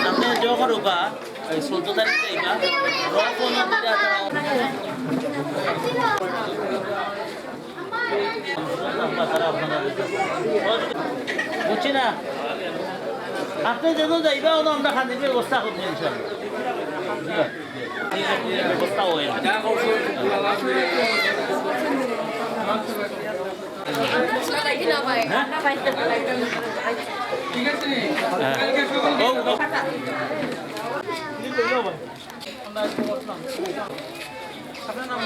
আপনি যখন রোকা 14 তারিখ যাইবা রফ নদীতে বুঝছি না আপনি যেন যাইবা আমরা খানির ব্যবস্থা করবো ইনশাল্লাহ ব্যবস্থা হয় আপনার নাম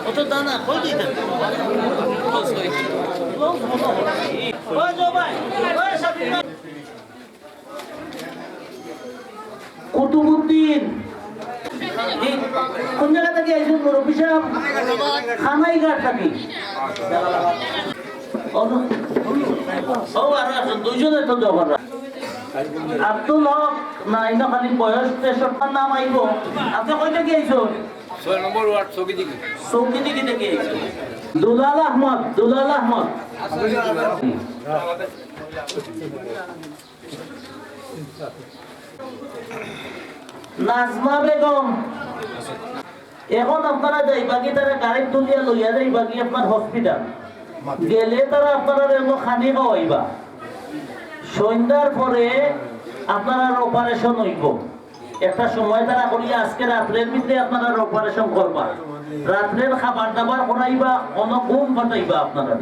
কত দানা কই দিতে কুতুবুদ্দিন কোন জায়গা থেকে আইসুন মুরব্বী সাহেব খানাইঘাট থেকে আর একজন দুইজনের তো জবর আব্দুল হক না ইনো খালি বয়স 63 নাম আইব আপনি কই থেকে আইছো 6 নম্বর ওয়ার্ড চৌকিদিঘি থেকে আইছো দুলাল আহমদ নাজমা বেগম এখন আপনারা যাইবা কি তারা গাড়ি তুলিয়া লইয়া যাইবা কি আপনার হসপিটাল গেলে তারা আপনারা খানি খাওয়াইবা সন্ধ্যার পরে আপনারা অপারেশন হইব একটা সময় তারা করিয়া আজকে রাত্রের ভিতরে আপনারা অপারেশন করবা রাত্রের খাবার দাবার করাইবা কোন ঘুম ফাটাইবা আপনারা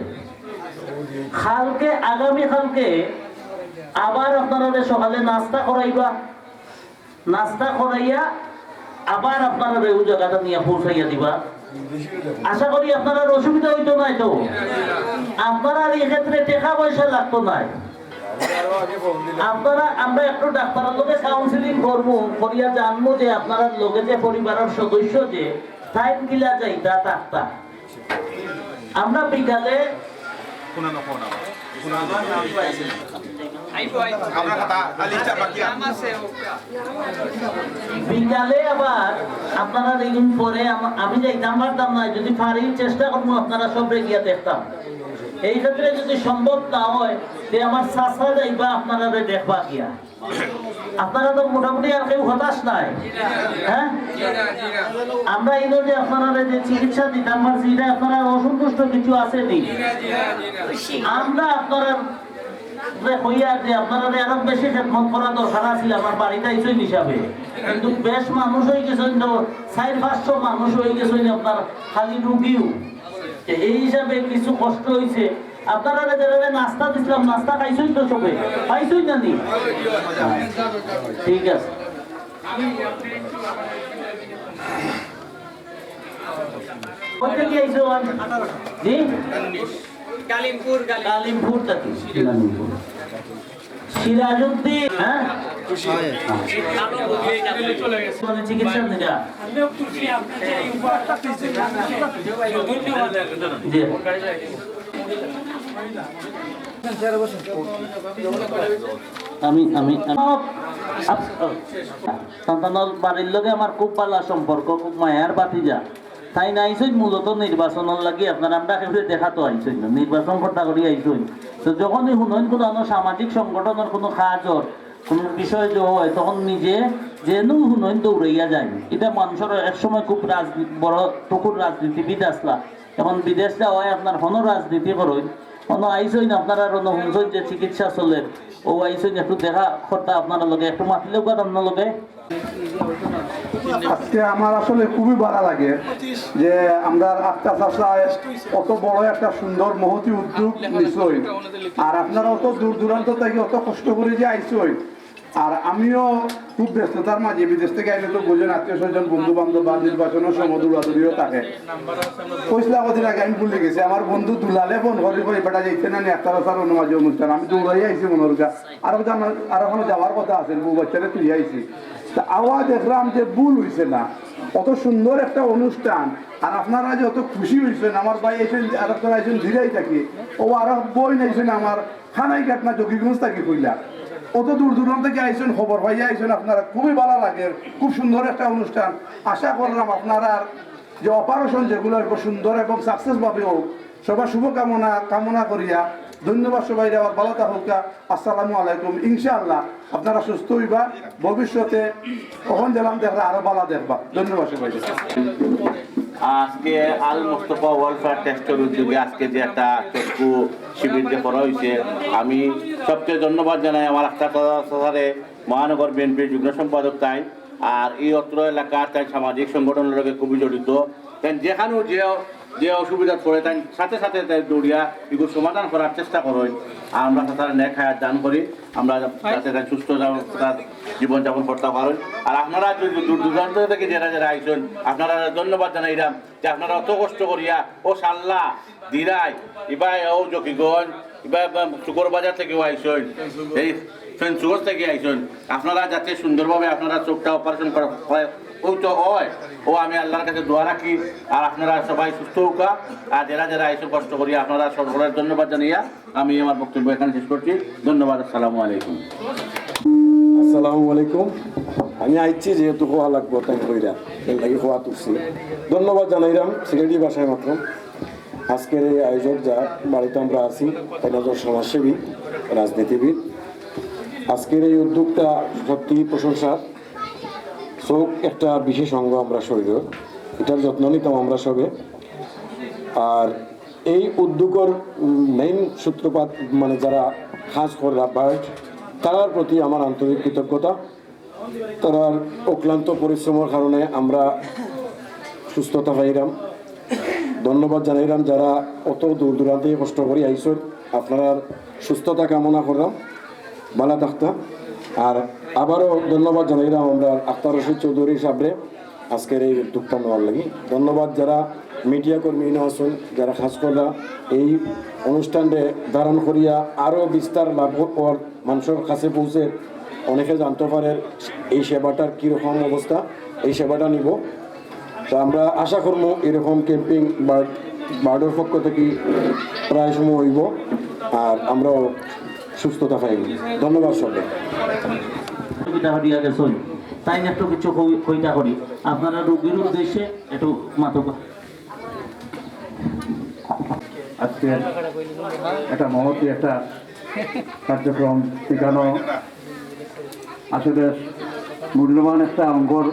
আগামী কালকে আবার আপনারা সকালে নাস্তা করাইবা নাস্তা করাইয়া আবার আপনারা ওই জায়গাটা নিয়ে পৌঁছাইয়া দিবা আশা করি আপনার অসুবিধা হইতো নাই তো আপনারা এই ক্ষেত্রে টাকা পয়সা লাগতো নাই আপনারা আমরা একটু ডাক্তারের লোকে কাউন্সিলিং করবো করিয়া জানবো যে আপনারা লোকে যে পরিবারের সদস্য যে টাইম গিলা যাইতা থাকতা আমরা বিকালে বিকালে আবার আপনারা দেখুন পরে আমি যাইতাম পারতাম না যদি পারি চেষ্টা করবো আপনারা সব গিয়া দেখতাম এই ক্ষেত্রে যদি সম্ভব না হয় যে আমার চাষা যাইবা আপনারা দেখবা গিয়া আপনারা তো মোটামুটি আর কেউ হতাশ নাই হ্যাঁ আমরা এই যে আপনারা যে চিকিৎসা দিতাম যেটা আপনারা অসন্তুষ্ট কিছু আছে নি আমরা আপনারা হইয়া যে আপনারা আরো বেশি খেদমত করা দরকার আছিল আমার বাড়িতে আইসই হিসাবে কিন্তু বেশ মানুষ হয়ে গেছেন তো 400-500 মানুষ হয়ে গেছেন আপনার খালি রুগীও এই হিসাবে কিছু কষ্ট হয়েছে আপনারা যারা নাস্তা দিছিলাম নাস্তা খাইছই তো সবে খাইছই না নি ঠিক আছে কোথা থেকে আইছো জি কালিমপুর থেকে সিরাজউদ্দিন হ্যাঁ চিকিৎসা দিটা সন্তানের বাড়ির লগে আমার খুব ভালো সম্পর্ক খুব মায়ার বাতিজা তাই না আইসই মূলত নির্বাচনের লাগি আপনার আমরা কেউ দেখাতো আইসই না নির্বাচন কর্তা করি আইসই তো যখনই শুনেন কোনো সামাজিক সংগঠনের কোনো কাজর কোনো বিষয় যে হয় তখন নিজে যেন শুনেন দৌড়াইয়া যায় এটা মানুষের একসময় খুব বড় টুকুর রাজনীতিবিদ আসলা এখন বিদেশ যাওয়ায় আপনার কোনো রাজনীতি করেন কোনো আইসই না আপনারা শুনছেন যে চিকিৎসা চলে ও আইসই একটু দেখা কর্তা আপনারা লগে একটু মাতিলেও কার আপনার লগে আজকে আমার আসলে খুবই ভালো লাগে যে আমরা আক্তার চাষায় অত বড় একটা সুন্দর মহতি উদ্যোগ নিছই আর আপনারা অত দূর দূরান্ত থেকে অত কষ্ট করে যে আইসই আর আমিও খুব ব্যস্ততার মাঝে বিদেশ থেকে আইলে তো বোঝেন আত্মীয় স্বজন বন্ধু বান্ধব বা নির্বাচনের সময় দৌড়াদৌড়িও থাকে পয়সা কদিন আগে আমি ভুলে গেছি আমার বন্ধু দুলালে ফোন করে করে বেটা যাইতে না আক্তার চাষার অনুমাজি অনুষ্ঠান আমি দৌড়াই আইছি মনের আরো ওখানে যাওয়ার কথা আছে বউ বাচ্চারা তুই আইছি আওয়াজ দেখলাম যে ভুল হয়েছে না কত সুন্দর একটা অনুষ্ঠান আর আপনারা যে অত খুশি হয়েছেন আমার ভাই এসে আর আপনারা এসে ধীরেই থাকি ও আর বই নাইছেন আমার খানাইঘাট না জকিগঞ্জ থাকি কইলা অত দূর দূরান্ত থেকে আইসেন, খবর পাইয়া আইসেন, আপনারা খুবই ভালো লাগে, খুব সুন্দর একটা অনুষ্ঠান। আশা করলাম আপনারা যে অপারেশন যেগুলো খুব সুন্দর এবং সাকসেস ভাবে হোক, সবার শুভকামনা কামনা করিয়া ধন্যবাদ সবাই, আবার ভালো থাকুকা। আসসালামু আলাইকুম। ইনশাআল্লাহ আপনারা সুস্থ হইবা, ভবিষ্যতে কখন দিলাম দেখরা আরো ভালো দেখবা। ধন্যবাদ সবাই। আজকে আল মুস্তফা ওয়েলফেয়ার ট্রাস্টের উদ্যোগে আজকে যে একটা চক্ষু শিবির যে করা হয়েছে, আমি সবচেয়ে ধন্যবাদ জানাই আমার আখতার সাথে মহানগর বিএনপির যুগ্ম সম্পাদক তাই, আর এই অত্র এলাকার তাই সামাজিক সংগঠনের লগে খুবই জড়িত। তাই যেখানেও যে অসুবিধা পড়ে তাই সাথে সাথে তাই দৌড়িয়া এগুলো সমাধান করার চেষ্টা করেন। আর আমরা তারা ন্যাক হায়াত দান করি, আমরা যাতে তাই সুস্থ জীবনযাপন করতে পারেন। আর আপনারা যদি দূর দূরান্ত থেকে যারা আইসেন, আপনারা ধন্যবাদ জানাইলাম যে আপনারা অত কষ্ট করিয়া ও সাল্লা দিরাই এবার ও জকিগঞ্জ এবার শুকর বাজার থেকেও আইসেন, এই ফেন্সুগঞ্জ থেকে আইসেন, আপনারা যাতে সুন্দরভাবে আপনারা চোখটা অপারেশন করা ওই তো হয় ও আমি আল্লাহর কাছে দোয়া রাখি। আর আপনারা সবাই সুস্থ হোকা, আর যারা আইসে কষ্ট করি আপনারা সকলের ধন্যবাদ জানাইয়া আমি আমার বক্তব্য এখানে শেষ করছি। ধন্যবাদ। আসসালামু আলাইকুম। আসসালামু আলাইকুম। আমি আইছি যেহেতু খোয়া লাগবো তাই কইরা এর লাগি খোয়া তুলছি। ধন্যবাদ জানাইলাম সিলেটি ভাষায় মাত্র। আজকের এই আয়োজক যার বাড়িতে আমরা আছি একজন সমাজসেবী রাজনীতিবিদ। আজকের এই উদ্যোগটা সত্যি প্রশংসার। চোখ একটা বিশেষ অঙ্গ আমরা শরীর, এটার যত্ন নিতাম আমরা সবে। আর এই উদ্যোগের মেইন সূত্রপাত মানে যারা কাজ করে বার্ড, তার প্রতি আমার আন্তরিক কৃতজ্ঞতা। তার অক্লান্ত পরিশ্রমের কারণে আমরা সুস্থতা পাইলাম। ধন্যবাদ জানাইলাম যারা অত দূর দূরান্তে কষ্ট করে আইসেন, আপনার সুস্থতা কামনা করলাম, ভালো থাকতাম। আর আবারও ধন্যবাদ জানাইলাম আমরা আখতার রশিদ চৌধুরী সাহেবরে আজকের এই উদ্যোগটা নেওয়ার লাগি। ধন্যবাদ যারা মিডিয়া কর্মী আছেন, যারা খাস করা এই অনুষ্ঠানটা ধারণ করিয়া আরও বিস্তার লাভ মানুষের কাছে পৌঁছে অনেকে জানতে পারে এই সেবাটার কীরকম অবস্থা, এই সেবাটা নিব। তো আমরা আশা করব এরকম ক্যাম্পিং বার্ডের পক্ষ থেকে প্রায় সময় হইব, আর আমরাও সুস্থতা পাইব। ধন্যবাদ সবাই। তাই একটু কিছু কইটা করি আপনারা রোগীর উদ্দেশ্যে একটু মাথা। আজকে একটা মহতি একটা কার্যক্রম শেখানো, আসলে মূল্যবান একটা অঙ্গর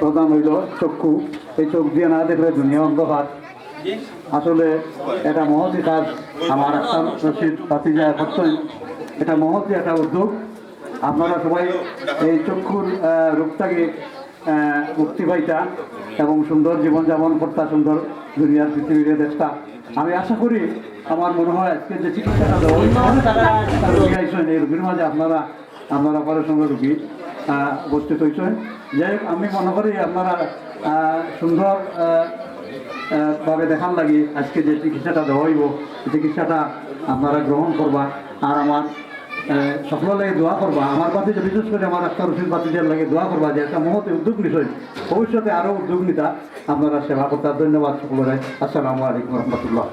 প্রদান হইল চক্ষু। এই চোখ দিয়ে না দেখলে দুনিয়া অন্ধকার। আসলে এটা মহতি কাজ আমার আখতার রশিদ পাতিজা করছেন, এটা মহতি একটা উদ্যোগ। আপনারা সবাই এই চক্ষুর রোগটাকে মুক্তি পাইতা এবং সুন্দর জীবনযাপন করতা, সুন্দর দুনিয়ার পৃথিবীর দেশটা। আমি আশা করি, আমার মনে হয় আজকে যে চিকিৎসাটা রোগী আইসেন, এই রোগীর মাঝে আপনারা অপারেশনের রোগী উপস্থিত হয়েছেন। যাই হোক, আমি মনে করি আপনারা সুন্দর ভাবে দেখার লাগি আজকে যে চিকিৎসাটা দেওয়া হইব, চিকিৎসাটা আপনারা গ্রহণ করবা। আর আমার সকলের লাগে দোয়া করবা, আমার পাতি যে বিশেষ করে আমার আখতার রশিদ পাতিদের লাগে দোয়া করবা যে একটা মহৎ উদ্যোগ নিশ্চয় ভবিষ্যতে আরও উদ্যোগ নিতা আপনারা সেবা করতে। ধন্যবাদ সকলের। আসসালামু আলাইকুম রহমতুল্লাহ।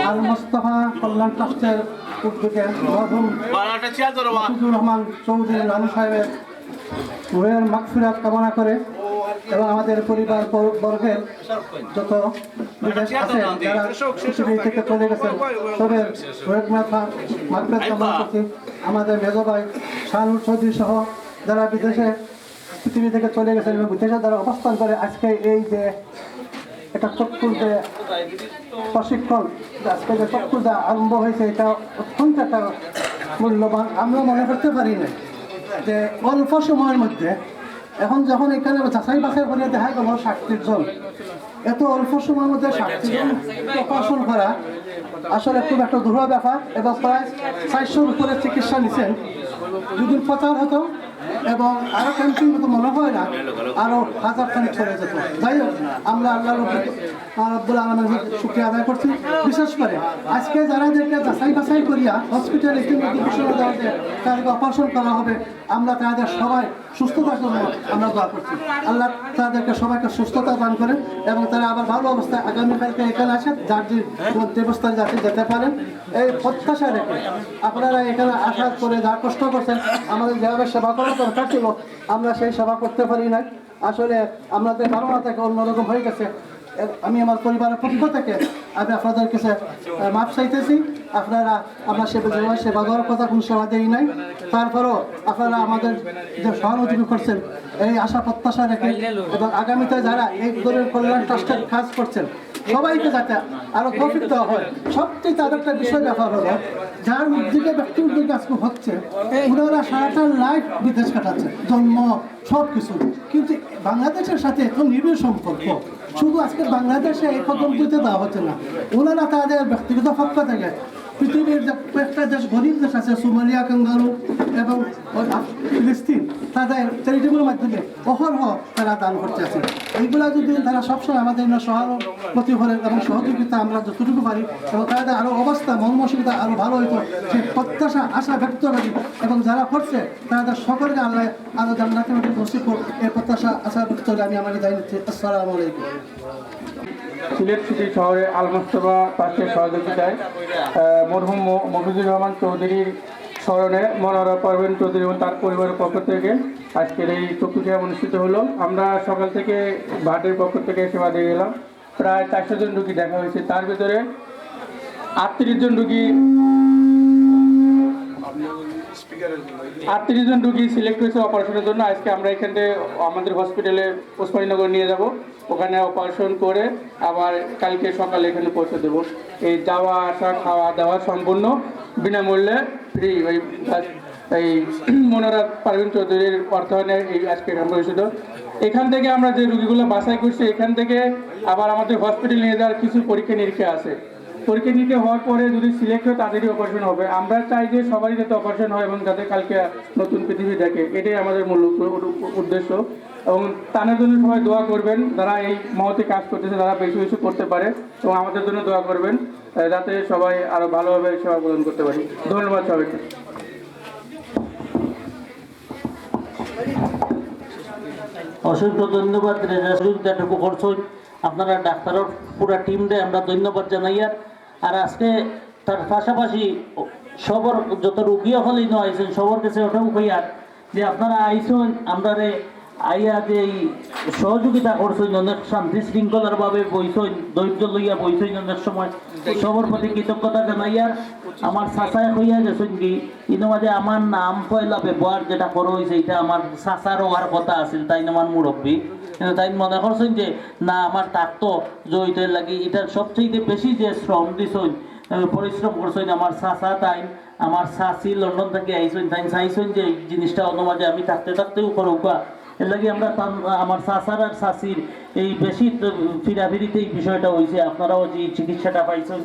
আল মুস্তফা কল্যাণ ট্রাস্টের উদ্যোগে মরহুম রহমান চৌধুরী নানু সাহেবের রুহের মাগফিরাত কামনা করে এবং আমাদের পরিবার বর্গের যত বিদেশ আছে যারা পৃথিবী থেকে চলে গেছেন সবের রুহের মাগফিরাত কামনা করছি। আমাদের মেজো ভাই শাহানুর চৌধুরী সহ যারা বিদেশে পৃথিবী থেকে চলে গেছেন এবং বিদেশে যারা অবস্থান করে আজকে এই যে এটা চক্ষুর যে প্রশিক্ষণ, আজকে যে চক্ষুর যা আরম্ভ হয়েছে, এটা অত্যন্ত একটা মূল্যবান। আমরা মনে করতে পারি না যে অল্প সময়ের মধ্যে এখন যখন এখানে যাচাই বাছাই করে দেখা গেল 60 জন, এত অল্প সময়ের মধ্যে 60 জন অপারেশন করা আসলে খুব একটা দুরূহ ব্যাপার। এবং প্রায় 400-র উপরে চিকিৎসা নিচ্ছেন। যদি প্রচার হতো এবং আরো ক্যাম্পিং হতো মনে হয় না আরো হাজারখানি চলে যেত। যাই হোক, আমরা আল্লাহ রাব্বুল আলামিনের শুকরিয়া আদায় করছি। বিশেষ করে আজকে যারা যাচাই বাছাই করিয়া হসপিটালে তাদেরকে অপারেশন করা হবে, আমরা তাদের সবাই সুস্থতার জন্য আমরা দোয়া করছি। আল্লাহ তাদেরকে সবাইকে সুস্থতা দান করেন এবং তারা আবার ভালো অবস্থায় আগামীকালকে এখানে আসেন, যার যে গন্তব্যস্থানে যাতে যেতে পারেন এই প্রত্যাশা রেখে আপনারা এখানে আসার পরে যা কষ্ট করছেন, আমাদের যেভাবে সেবা করার দরকার ছিল আমরা সেই সেবা করতে পারি নাই। আসলে আমাদের ধারণা থেকে অন্যরকম হয়ে গেছে। আমি আমার পরিবারের পক্ষ থেকে আমি আপনাদের কাছে মাপ চাইতেছি। আপনারা আমরা সেবা দেওয়ার কথা কোনো সেবা দেই নাই, তারপরেও আপনারা আমাদের যে সহানুভূতি করছেন এই আশা প্রত্যাশা রেখে এবং আগামীতে যারা এই ধরনের কল্যাণ ট্রাস্টের কাজ করছেন সবাইকে যাতে আরো তৌফিক দেওয়া হয়। সবচেয়ে তাদের একটা বিষয় ব্যাপার হলো যার উদ্যোগে ব্যক্তি উদ্যোগে আজকে হচ্ছে ওনারা সারাটা লাইফ বিদেশ কাটাচ্ছে, জন্ম সব কিছু, কিন্তু বাংলাদেশের সাথে এত নিবিড় সম্পর্ক। শুধু আজকে বাংলাদেশে এই কদম দিতে দেওয়া হচ্ছে না, ওনারা তাদের ব্যক্তিগত পক্ষ থেকে পৃথিবীর যে কয়েকটা দেশ গরিব দেশ আছে, সোমালিয়া, কাঙ্গারু এবং ফিলিস্তিন, তাদের চ্যারিটেবলের মাধ্যমে অহরহ তারা দান করতে আছে। এইগুলা যদি তারা সবসময় আমাদের সহানুভূতি করেন এবং সহযোগিতা আমরা যতটুকু পারি এবং তাদের আরও অবস্থা মনমানসিকতা আরও ভালো হইতো, সেই প্রত্যাশা আশা ব্যক্ত করি এবং যারা করছে তাদের সকলকে আল্লাহ আরও জান্নাতের মধ্যে নসিব করুন, এই প্রত্যাশা আশা ব্যক্ত করে আমি আমাকে জানিয়ে নিচ্ছি। আসসালামু আলাইকুম। সিলেট সিটি শহরে আল মুস্তফা ট্রাস্টের সহযোগিতায় মরহুম মফিজুর রহমান চৌধুরীর স্মরণে মনোহরা পারভীন চৌধুরী এবং তার পরিবারের পক্ষ থেকে আজকের এই চক্ষু সেবা অনুষ্ঠিত হলো। আমরা সকাল থেকে ভাটের পক্ষ থেকে সেবা দিয়ে গেলাম। প্রায় 400 জন রুগী দেখা হয়েছে, তার ভিতরে 38 জন রুগী সিলেক্ট হয়েছে অপারেশনের জন্য। আজকে আমরা এখান থেকে আমাদের হসপিটালে ওসমানীনগর নিয়ে যাব, ওখানে অপারেশন করে আবার কালকে সকালে এখানে পৌঁছে দেবো। এই যাওয়া আসা খাওয়া দাওয়া সম্পূর্ণ বিনামূল্যে ফ্রি। এই মনোহরা পারভীন চৌধুরীর অর্থায়নে এই আজকে আমরা হয়েছিল। এখান থেকে আমরা যে রুগীগুলো বাছাই করছি, এখান থেকে আবার আমাদের হসপিটাল নিয়ে যাওয়ার কিছু পরীক্ষা নিরীক্ষা আছে। পরীক্ষা নিরীক্ষা হওয়ার পরে যদি সিলেক্ট হয় তাদেরই অপারেশন হবে। আমরা চাই যে সবারই যাতে অপারেশন হয় এবং যাতে কালকে নতুন পৃথিবী দেখে, এটাই আমাদের মূল উদ্দেশ্য। এবং তাদের জন্য সবাই দোয়া করবেন, যারা এই মহতে কাজ করতেছে তারা বেশি বেশি করতে পারে, এবং আমাদের জন্য দোয়া করবেন যাতে সবাই আরও ভালোভাবে সেবা প্রদান করতে পারি। ধন্যবাদ সবাইকে। অসংখ্য ধন্যবাদ। যেটুকু করছেন আপনারা ডাক্তারের পুরা টিমরে আমরা ধন্যবাদ জানাই। আর আজকে তার পাশাপাশি সবর যত রুগী হলেই ন আইসেন সবার কাছে ওটাও কইয়ার যে আপনারা আইসেন আমরা আইয়া যে সহযোগিতা করছেন, অনেক শান্তি শৃঙ্খলার ভাবে বইছেন, ধৈর্য লইয়া বইছেন, অনেক সময় সবার প্রতি কৃতজ্ঞতা জানাইয়ার। আমার চাচায় হইয়া গেছেন কি কিন্তু মাঝে আমার নাম পয়লা ব্যবহার যেটা করা হয়েছে এটা আমার চাচার হওয়ার কথা আছিল, তাই আমার মুরব্বী, কিন্তু তাই মনে করছেন যে না আমার থাকতো জয়িতের লাগি এটার সবচেয়ে বেশি যে শ্রম দিছেন পরিশ্রম করছেন আমার চাচা, তাই আমার চাচি লন্ডন থেকে আইসেন, তাই চাইছেন যে এই জিনিসটা অন্য মাঝে আমি থাকতে থাকতেও করুকা। এর লাগে আমরা আমার চাচার আর চাচির এই বেশি ফিরাফিরিতে এই বিষয়টা হয়েছে, আপনারাও যে চিকিৎসাটা পাইছেন।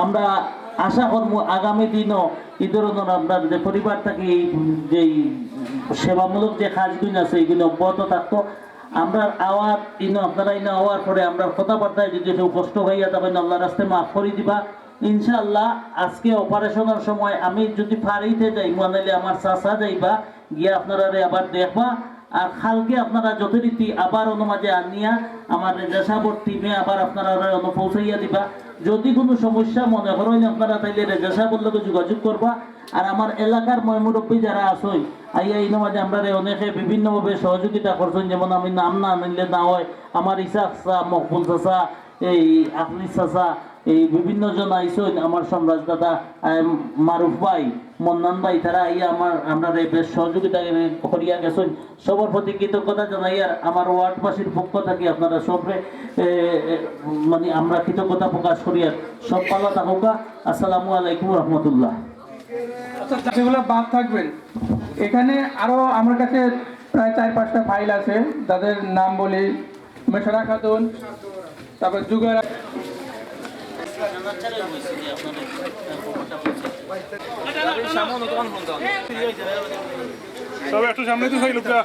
আমরা আশা করবো আগামী দিনও এই ধরনের আপনার যে পরিবার থেকে এই যে সেবামূলক যে কাজগুলো আছে এইগুলো অব্যাহত থাকতো। আমরা আওয়াজ আপনারা ইনো হওয়ার পরে আমরা কথাবার্তায় যদি কেউ কষ্ট হইয়া তখন আল্লাহ রাস্তায় মাফ করে দিবা ইনশাআল্লাহ। আজকে অপারেশনের সময় আমি যদি ফারিতে যাই মনে আমার চাচা যাইবা গিয়ে আপনারা আবার দেখবা, আর খালকে আপনারা যথারীতি আবার অনুমাজে আনিয়া আমার রেজাসাবর টিমে আবার আপনারা পৌঁছাইয়া দিবা। যদি কোনো সমস্যা মনে করেন আপনারা তাইলে রেজাসাবর লোকে যোগাযোগ করবা। আর আমার এলাকার ময়মুরব্বী যারা আসই আইয়া এই নামাজে আমরা অনেকে বিভিন্নভাবে সহযোগিতা করছেন, যেমন আমি নাম না নিলে না হয় আমার ইসাক চা, মকবুল চাচা, এই আখলিস চাচা, এই বিভিন্ন জন আইসেন, আমার সম্রাজ দাদা, মারুফ ভাই, মন্নান ভাই, তারা আইয়া আমরা বেশ সহযোগিতা করিয়া গেছেন। সবার প্রতি কৃতজ্ঞতা জানাই। আর আমার ওয়ার্ডবাসীর পক্ষ থেকে আপনারা সবরে মানে আমরা কৃতজ্ঞতা প্রকাশ করি। আর সব পালা থাকুকা। আসসালামু আলাইকুম রহমতুল্লাহ। সেগুলো বাদ থাকবেন। এখানে আরো আমার কাছে প্রায় 4-5টা ফাইল আছে, তাদের নাম বলি মেশরা খাতুন, তারপর যুগার সব একটু সামনে তো চাই লোকটা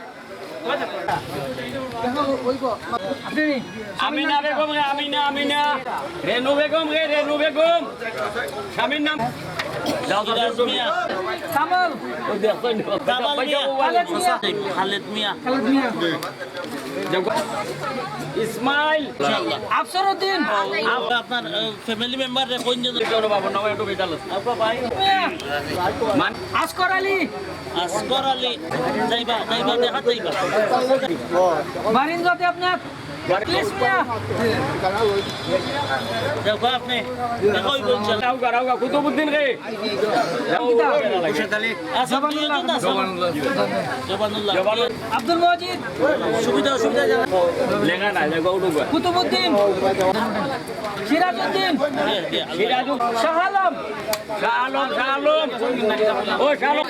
আমিনা বেগম রে আমিনা রেনু বেগম স্বামীর নাম সিরাজ মিয়া, কামাল কামাল মিয়া, খালেদ মিয়া, ইসমাইল ইনশাআল্লাহ। আফসরউদ্দিন আপনার ফ্যামিলি মেম্বার রে কোন জন? আপনার ভাই আসকর আলী আসগর আলী, যাইবা যাইবা দেখা যাইবা। বারিন্দ্রতে আপনার ইলিশ মিয়া দেখো আপনি দেখোই বলছেন কুতুবুদ্দিন রে আচ্ছা দুইজন আছে জবানুল্লাহ আব্দুল মজিদ সুবিধা অসুবিধা জানা কুতুবুদ্দিন সিরাজউদ্দিন শাহ আলম ও শালক